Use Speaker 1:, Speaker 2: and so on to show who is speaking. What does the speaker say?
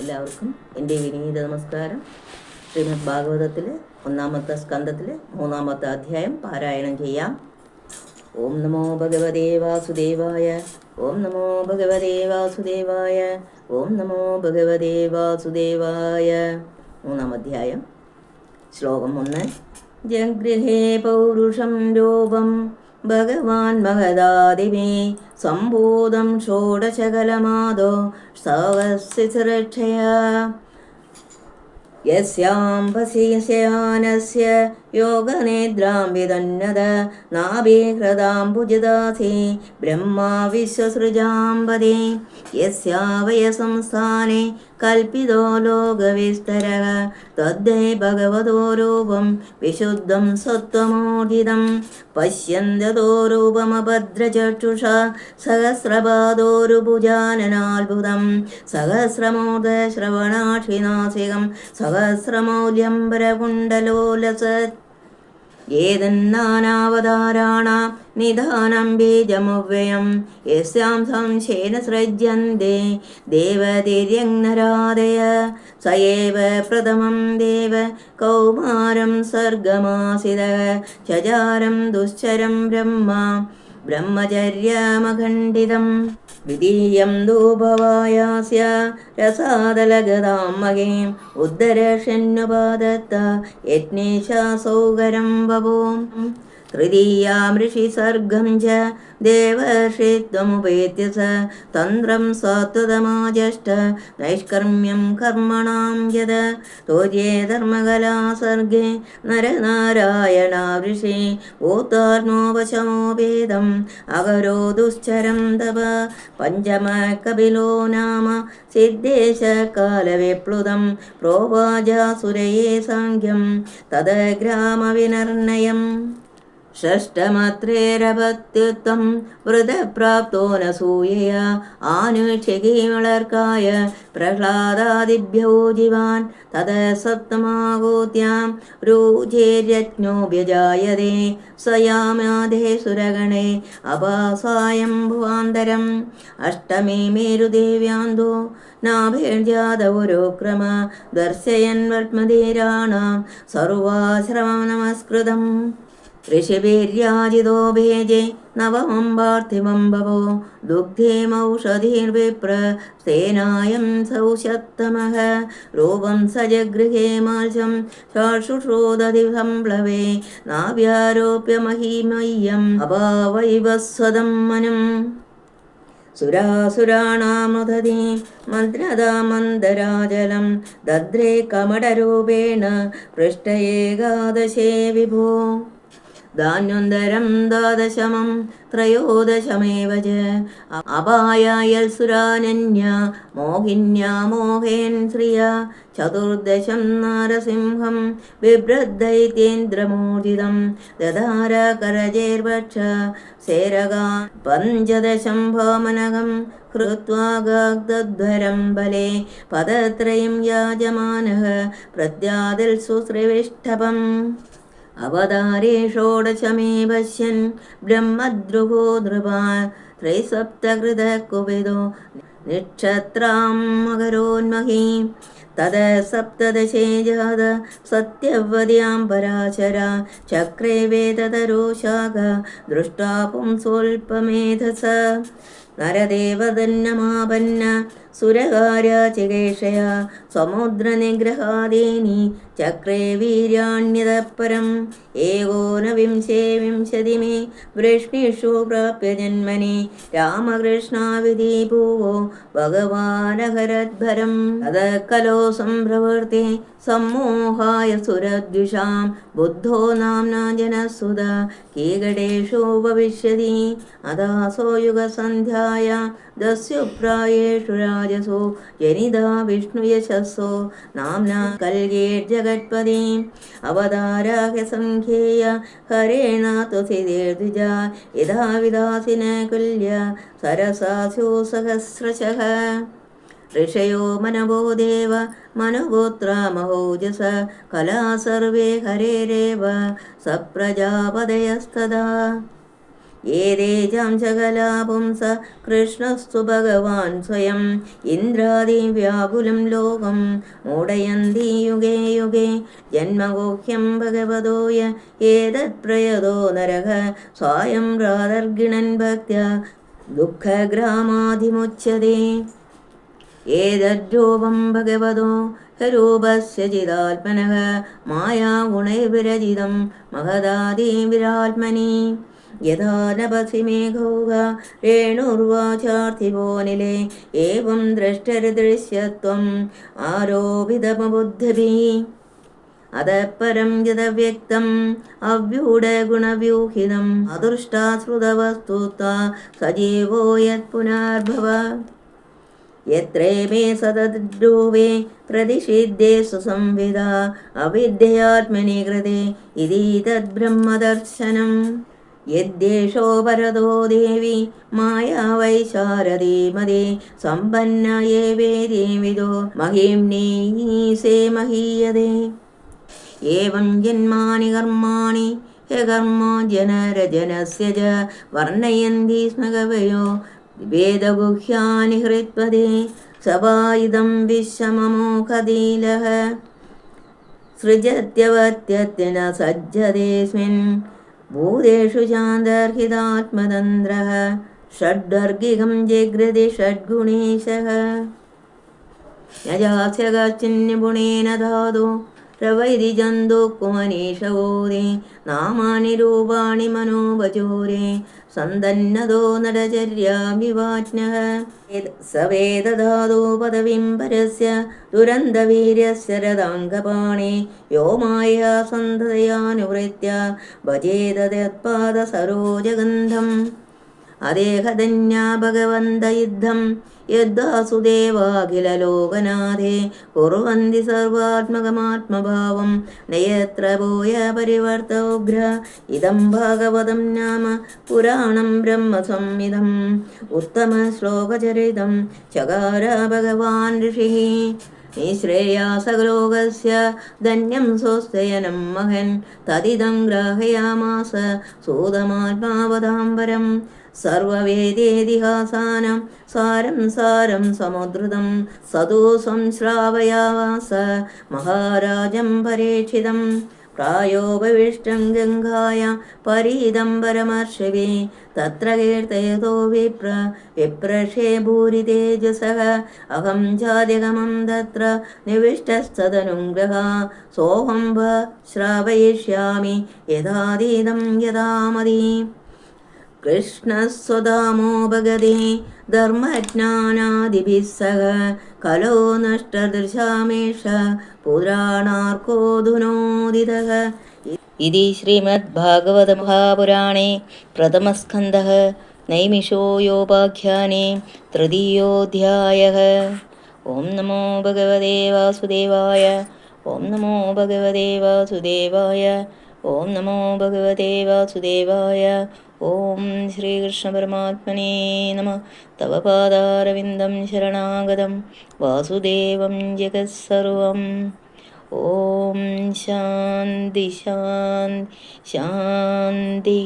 Speaker 1: എല്ലാവർക്കും എൻ്റെ വിനീത നമസ്കാരം. ശ്രീമദ് ഭാഗവതത്തിലെ 1-ാമത്തെ സ്കന്ധത്തിലെ 3-ാമത്തെ അധ്യായം പാരായണം ചെയ്യാം. ഓം നമോ ഭഗവതേ വാസുദേവായ. ഓം നമോ ഭഗവതേ വാസുദേവായ. ഓം നമോ ഭഗവതേ വാസുദേവായ. 3-ാം അധ്യായം. ശ്ലോകം 1. ജഗൃഹേ പൗരുഷം രൂപം ഭഗവാൻ മഹദാദിവേ സംഭൂതം ഷോഡശകലമാദോ സഹസ്രക്ഷയ യസ്യാംബസിയസ്യാനസ്യ യോഗനേദ്രാം വിദന്നത നാഭീഹൃതാംബുജദാസി ബ്രഹ്മാ വിശ്വസൃജാംബദേ യസ്യാവയ സംസ്ഥാനെ കൽപ്പിതോ ലോകവിസ്തരഃ തദ്ദേ ഭഗവതോ രൂപം വിശുദ്ധം സത്വമൂർജിതം പശ്യന്തതോ രൂപമഭദ്രചക്ഷുഷാ സഹസ്രപാദോരുഭുജാനനാത്ഭുതം സഹസ്രമൂർധശ്രവണാക്ഷിനാസികം സഹസ്രമൗല്യംബരകുണ്ടലോലസത് ഏതന്നാനാവതാരാണാം നിധാനം ബീജമവ്യയം യസ്യാം സംശയേന സൃജ്യന്തെ ദേവതിര്യങ്നരാദയ സ ഏവ പ്രഥമം ദേവ കൗമാരം സർഗമാസിതഃ ചചാരം ദുശ്ചരം ബ്രഹ്മചര്യമഖണ്ഡിതം ദ്വിതീയം ധൂപവായാസ്യ രസാദലഗതാം മഹീം ഉദ്ധരഷന്നുപാദത്ത യജ്ഞേശാസൗകരം ബഭൂം തൃതീയാം ഋഷിസർഗം ച ദേവർഷിത്വമുപേത്യ സ തന്ത്രം സാത്വതമാജഷ്ട നൈഷ്കർമ്മ്യം കർമ്മണാം യദ തോര്യേ ധർമ്മകലാസർഗേ നരനാരായണാവൃഷി ഭൂതാത്മോപശമോപേദം അകരോ ദുശ്ചരം തപ പഞ്ചമ കപിലോ നാമ സിദ്ധേശകാലവിപ്ലുതം പ്രോവാജാസുരയേ സാഖ്യം തദഗ്രാമവിനർണയം ഷഷ്ടമത്രേരഭക്തിത്വം വൃതപ്രാപ്തോ നസൂയയ ആനുക്ഷകീമളർക്കായ പ്രഹ്ലാദാദിഭ്യോ ജീവാൻ തത സപ്തമാകൂത്യാം രൂചേര്യജ്ഞോഭ്യജായതേ സ്വയാമാധേ സുരഗണേ അപാസായം ഭുവാന്തരം അഷ്ടമേ മേരുദേവ്യാന്തോ നാഭേർജാതപുരോക്രമ ദർശയൻ വർഷ്മധീരാണാം സർവാശ്രമം നമസ്കൃതം ഋഷിഭിര്യാജിതോ ഭേജേ നവമം പാർത്ഥിവം ഭവോ ദുഗ്ധേമൗഷധീർവിപ്ര സേനായം സൗശത്തമഃ രൂപം സജഗൃഹേ മാൽസം ചാക്ഷുഷോദധി സംപ്ലവേ നാവ്യാരോപ്യ മഹീമയ്യം അഭാവൈവസ്വദം മനം സുരാസുരാണാമുദതി മന്ത്രദാമന്തരാജലം ദദ്രേ കമടരൂപേണ പൃഷ്ട ഏകാദശേ വിഭോ ധാന്യോന്തരം ദ്വാദശമം ത്രയോദശമേവ ച അപായായൽസുരാനന്യ മോഹിന്യാ മോഹേൻ ശ്രിയ ചതുർദശം നാരസിംഹം ബിഭ്രദ്ദൈത്യേന്ദ്രമൂർജിതം ദധാര കരജേർവക്ഷ സേരകാ പഞ്ചദശം ഭോമനകം ഹൃത്വാഗാഗ്ധ്വരം ബലേ പദത്രയം യാജമാനഃ പ്രദ്യാതിൽ സുശ്രിവിഷ്ഠപം അവതാരേ ഷോഡശമേ പശ്യൻ ബ്രഹ്മദ്രുവോ ധ്രുവാൻ ത്രൈസപ്തകൃത കുപിതോ നിക്ഷത്രാം മകരോന്മഹീം തദ സപ്തദശേ ജാത സത്യവദ്യാം പരാശര ചക്രേ വേദതരോ ശാഖ ദൃഷ്ടാ പുംസോൽപമേധസ നരദേവതന്നമാപന്ന സുരകാര്യാചികേഷയ സമുദ്രനിഗ്രഹാദീനി ചക്രേ വീര്യാണ്യതപരം ഏകോനവിംശതിമേ വൃഷ്ണിഷു പ്രാപ്യ ജന്മനി രാമകൃഷ്ണാവിധി ഭൂവോ ഭഗവാനഹരദ്ഭരം തദ കലോ സംപ്രവൃത്തി സമ്മോഹായ സുരദ്വിഷാം ബുദ്ധോ നാംനാ ജനസുത കീകടേഷു ഭവിഷ്യതി അദാസോ യുഗസന്ധ്യായ ദസ്യുപ്രായേഷു രാജസോ ജനിതാ വിഷ്ണുയശസ്സോ നാംനാ കൽഗേർജഗത്പതി അവതാരാഹ്യ സംഖ്യേയ ഹരേണ തുസിതേർദ്വിജ യഥാ വിദാസിന കുല്യ സരസാസ്യോ സഹസ്രശഃ ഋഷയോ മനവോ ദേവ മനഗോത്ര മഹോജസ കലാ സർവേ ഹരേരേവ സപ്രജാപതയസ്തദാ ഏതേജാം സകലാ പുംസ കൃഷ്ണസ്തു ഭഗവാൻ സ്വയം ഇന്ദ്രാദി വ്യാകുലം ലോകം മൂടയന്തി യുഗേ യുഗേ ജന്മഗോഹ്യം ഭഗവതോയ ഏതത് പ്രയതോ നരഃ സ്വയം രാതർഗിണൻ ഭക്ത്യാ ദുഃഖഗ്രാമാധിമുച്യതേ ഏതദ്രൂപം ഭഗവതോ രൂപസ്യ ചിദാത്മനഃ മായാഗുണൈർവിരചിതം മഹദാദിവിരാത്മനി യഥാ നഭസി മേഘൗഘ രേണുർവാചാർത്ഥിവോനിലേ ഏവം ദ്രഷ്ടരദൃശ്യത്വം ആരോപിതമബുദ്ധിഭിः അതഃ പരം യദവ്യക്തം അവ്യൂഢഗുണവ്യൂഹിതം അദൃഷ്ടാശ്രുതവസ്തുത്വാ സജീവോ യത്പുനർഭവ യത്രേമേ സതദ്രൂപേ പ്രതിഷിദ്ദേ സുസംവിദാ അവിദ്യയാത്മനി കൃതേ ഇതി തദ്ബ്രഹ്മദർശനം യദ്ദേശോ പരതോ ദേവി മായാ വൈശാരദീ മദേ സമ്പന്ന യേവേദേവിദോ മഹിംനീസേ മഹീയതേ ഏവം ജന്മാനി കർമാണി ഹ്യകർമ്മോ ജനരജനസ്യ ച വർണ്ണയന്തി സ്മ കവയോ വേദഗുഹ്യാനി ഹൃത്പദേ സവായിദം വിശ്വമമോഖദീലഃ സൃജത്യവത്യത്യന സജ്ജതേസ്മിൻ ഭൂതേഷു ശാന്തർഹിതാത്മതന്ത്രഃ ഷഡ്വർഗികം ജഗ്രതി ഷഡ്ഗുണേശഃ യജാസ്യ കശ്ചിന്നിപുണേന ധാതു പ്രവൈതി ജന്തുക്കുമനീഷവോദേ നാമാനി രൂപാണി മനോവചോരേ സന്തന്നതോ നടചര്യാവിവാജ്ഞഃ സവേദധാതു പദവിം പരസ്യ ദുരന്തവീര്യസ്യ രഥാംഗപാണി യോ മായാ സന്തതയാനുവൃത്യ ഭജേതത്പാദ സരോജഗന്ധം അദേഹധന്യാ ഭഗവന്ത യുദ്ധം യദ്വാസുദേവാഖില ലോകനാഥേ കുർവന്തി സർവാത്മകമാത്മഭാവം നയത്ര ഭൂയ പരിവർത്ത ഉഗ്ര ഇദം ഭാഗവതം നാമ പുരാണം ബ്രഹ്മസംഹിതം ഉത്തമ ശ്ലോകചരിതം ചകാര ഭഗവാൻ ഋഷിഃ നിശ്രേയാസലോകസ്യ ധന്യം സ്വസ്തയനം മഹൻ തദിദം ഗ്രാഹയാമാസ സൂതമാത്മാവതാംബരം സർവവേദേതിഹാസാനം സാരം സാരം സമുദ്രുതം സദോ സംശ്രാവയാവാസ മഹാരാജം പരീക്ഷിതം പ്രായോപവിഷ്ടം ഗംഗായ പരീദംബരമർഷവേ തത്ര കീർത്തയതോ വിപ്രഷേ ഭൂരി തേജസഃ അഹം ജാതിഗമം തത്ര നിവിഷ്ടസ്തദനുഗ്രഹ സോഹം ശ്രാവയിഷ്യാമി യഥാതീതം യഥാമതി കൃഷ്ണസ്വദാമോ ഭഗതി ധർമ്മജ്ഞാനാദിഭിः സഹ കലോ നഷ്ടദൃശാമേഷ പുരാണാർക്കോധുനോദിതഃ ഇതി ശ്രീമദ്ഭാഗവതമഹാപുരാണേ പ്രഥമസ്കന്ധഃ നൈമിഷോയോപാഖ്യാനേ തൃതീയോऽധ്യായः. ഓം നമോ ഭഗവതേ വാസുദേവായ. ഓം നമോ ഭഗവതേ വാസുദേവായ. ഓം നമോ ഭഗവതേ വാസുദേവായ. ഓം ശ്രീകൃഷ്ണപരമാത്മനേ നമഃ. തവ പാദാരവിന്ദം ശരണാഗതം വാസുദേവം ജഗത്സർവം. ഓം ശാന്തി ശാന്തി ശാന്തി.